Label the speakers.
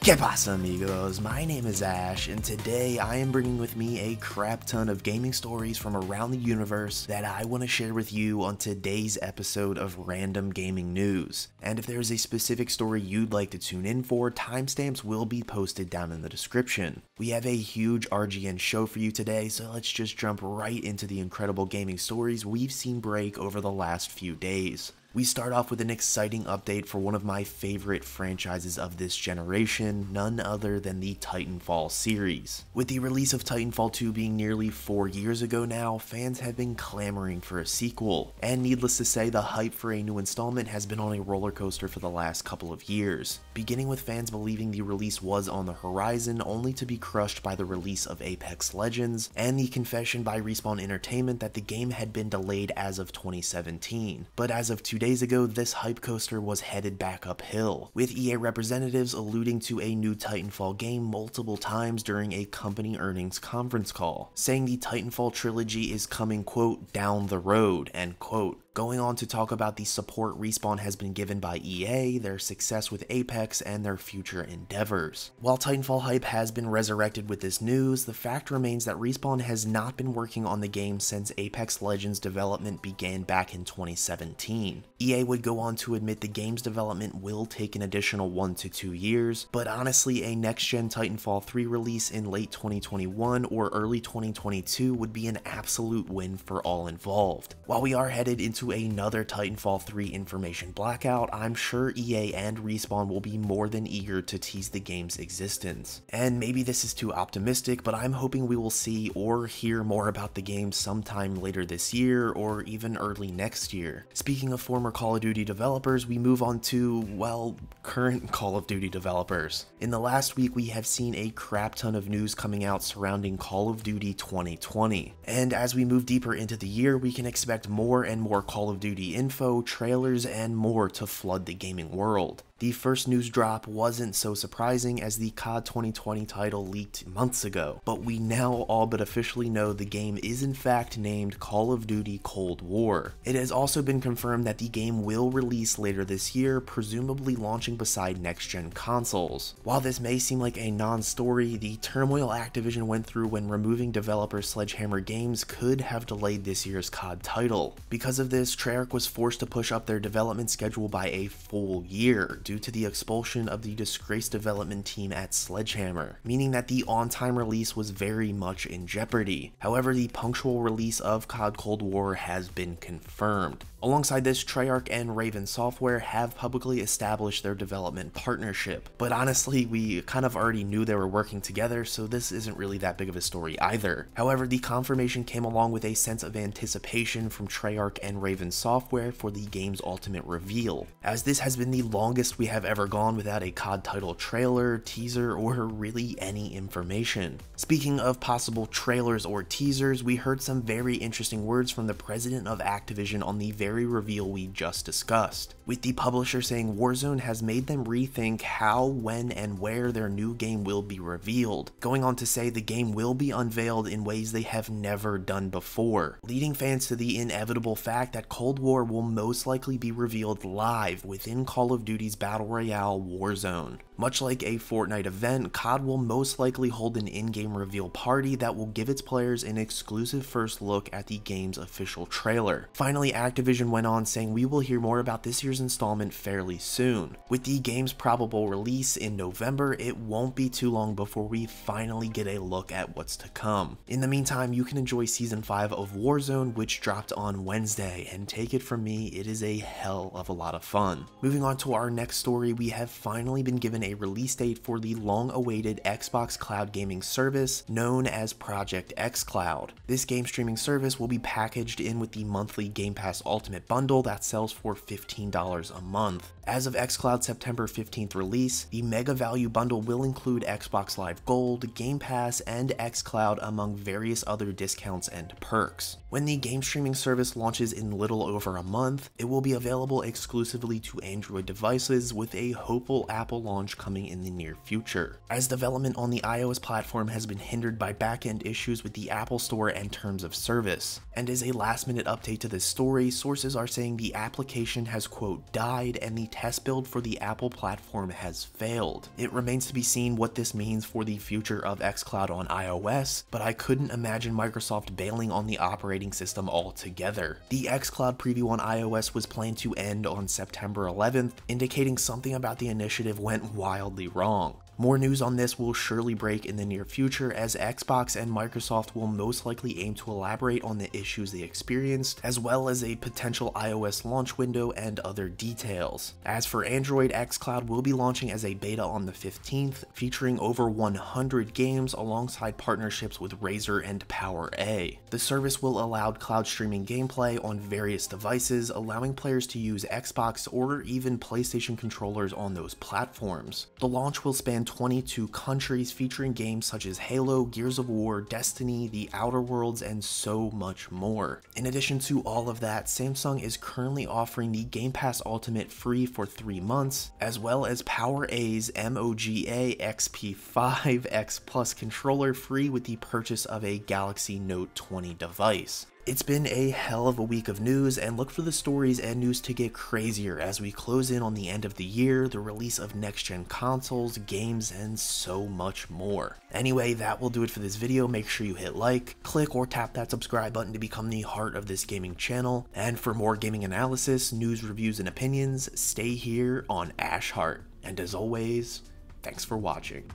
Speaker 1: ¿Qué pasa, amigos? My name is Ash, and today I am bringing with me a crap ton of gaming stories from around the universe that I want to share with you on today's episode of Random Gaming News. And if there is a specific story you'd like to tune in for, timestamps will be posted down in the description. We have a huge RGN show for you today, so let's just jump right into the incredible gaming stories we've seen break over the last few days. We start off with an exciting update for one of my favorite franchises of this generation, none other than the Titanfall series. With the release of Titanfall 2 being nearly 4 years ago now, fans have been clamoring for a sequel, and needless to say, the hype for a new installment has been on a roller coaster for the last couple of years, beginning with fans believing the release was on the horizon, only to be crushed by the release of Apex Legends, and the confession by Respawn Entertainment that the game had been delayed as of 2017. But as of 2 days ago, this hype coaster was headed back uphill, with EA representatives alluding to a new Titanfall game multiple times during a company earnings conference call, saying the Titanfall trilogy is coming, quote, down the road, end quote. Going on to talk about the support Respawn has been given by EA, their success with Apex, and their future endeavors. While Titanfall hype has been resurrected with this news, the fact remains that Respawn has not been working on the game since Apex Legends development began back in 2017. EA would go on to admit the game's development will take an additional 1 to 2 years, but honestly, a next-gen Titanfall 3 release in late 2021 or early 2022 would be an absolute win for all involved. While we are headed into another Titanfall 3 information blackout, I'm sure EA and Respawn will be more than eager to tease the game's existence. And maybe this is too optimistic, but I'm hoping we will see or hear more about the game sometime later this year or even early next year. Speaking of former Call of Duty developers, we move on to, well, current Call of Duty developers. In the last week, we have seen a crap ton of news coming out surrounding Call of Duty 2020. And as we move deeper into the year, we can expect more and more Call of Duty info, trailers, and more to flood the gaming world. The first news drop wasn't so surprising as the COD 2020 title leaked months ago, but we now all but officially know the game is in fact named Call of Duty Cold War. It has also been confirmed that the game will release later this year, presumably launching beside next-gen consoles. While this may seem like a non-story, the turmoil Activision went through when removing developer Sledgehammer Games could have delayed this year's COD title. Because of this, Treyarch was forced to push up their development schedule by a full year, due to the expulsion of the disgraced development team at Sledgehammer, meaning that the on-time release was very much in jeopardy. However, the punctual release of COD Cold War has been confirmed. Alongside this, Treyarch and Raven Software have publicly established their development partnership, but honestly, we kind of already knew they were working together, so this isn't really that big of a story either. However, the confirmation came along with a sense of anticipation from Treyarch and Raven Software for the game's ultimate reveal, as this has been the longest we have ever gone without a COD title trailer, teaser, or really any information. Speaking of possible trailers or teasers, we heard some very interesting words from the president of Activision on the very reveal we just discussed, with the publisher saying Warzone has made them rethink how, when, and where their new game will be revealed, going on to say the game will be unveiled in ways they have never done before, leading fans to the inevitable fact that Cold War will most likely be revealed live within Call of Duty's Battle Royale Warzone. Much like a Fortnite event, COD will most likely hold an in-game reveal party that will give its players an exclusive first look at the game's official trailer. Finally, Activision went on saying we will hear more about this year's installment fairly soon. With the game's probable release in November, it won't be too long before we finally get a look at what's to come. In the meantime, you can enjoy Season 5 of Warzone, which dropped on Wednesday, and take it from me, it is a hell of a lot of fun. Moving on to our next story, we have finally been given a release date for the long-awaited Xbox cloud gaming service known as Project XCloud. This game streaming service will be packaged in with the monthly Game Pass Ultimate bundle that sells for $15 a month. As of XCloud's September 15th release, the Mega Value bundle will include Xbox Live Gold, Game Pass, and XCloud among various other discounts and perks. When the game streaming service launches in little over a month, it will be available exclusively to Android devices, with a hopeful Apple launch coming in the near future, as development on the iOS platform has been hindered by back-end issues with the Apple Store and terms of service. And as a last-minute update to this story, sources are saying the application has, quote, died and the test build for the Apple platform has failed. It remains to be seen what this means for the future of XCloud on iOS, but I couldn't imagine Microsoft bailing on the operating system altogether. The XCloud preview on iOS was planned to end on September 11th, indicating something about the initiative went wildly wrong. More news on this will surely break in the near future, as Xbox and Microsoft will most likely aim to elaborate on the issues they experienced, as well as a potential iOS launch window and other details. As for Android, XCloud will be launching as a beta on the 15th, featuring over 100 games alongside partnerships with Razer and PowerA. The service will allow cloud streaming gameplay on various devices, allowing players to use Xbox or even PlayStation controllers on those platforms. The launch will span 22 countries, featuring games such as Halo, Gears of War, Destiny, The Outer Worlds, and so much more. In addition to all of that, Samsung is currently offering the Game Pass Ultimate free for 3 months, as well as PowerA's MOGA XP5 X Plus controller free with the purchase of a Galaxy Note 20 device. It's been a hell of a week of news, and look for the stories and news to get crazier as we close in on the end of the year, the release of next-gen consoles, games, and so much more. Anyway, that will do it for this video. Make sure you hit like, click or tap that subscribe button to become the heart of this gaming channel, and for more gaming analysis, news, reviews, and opinions, stay here on Ash Heart. And as always, thanks for watching.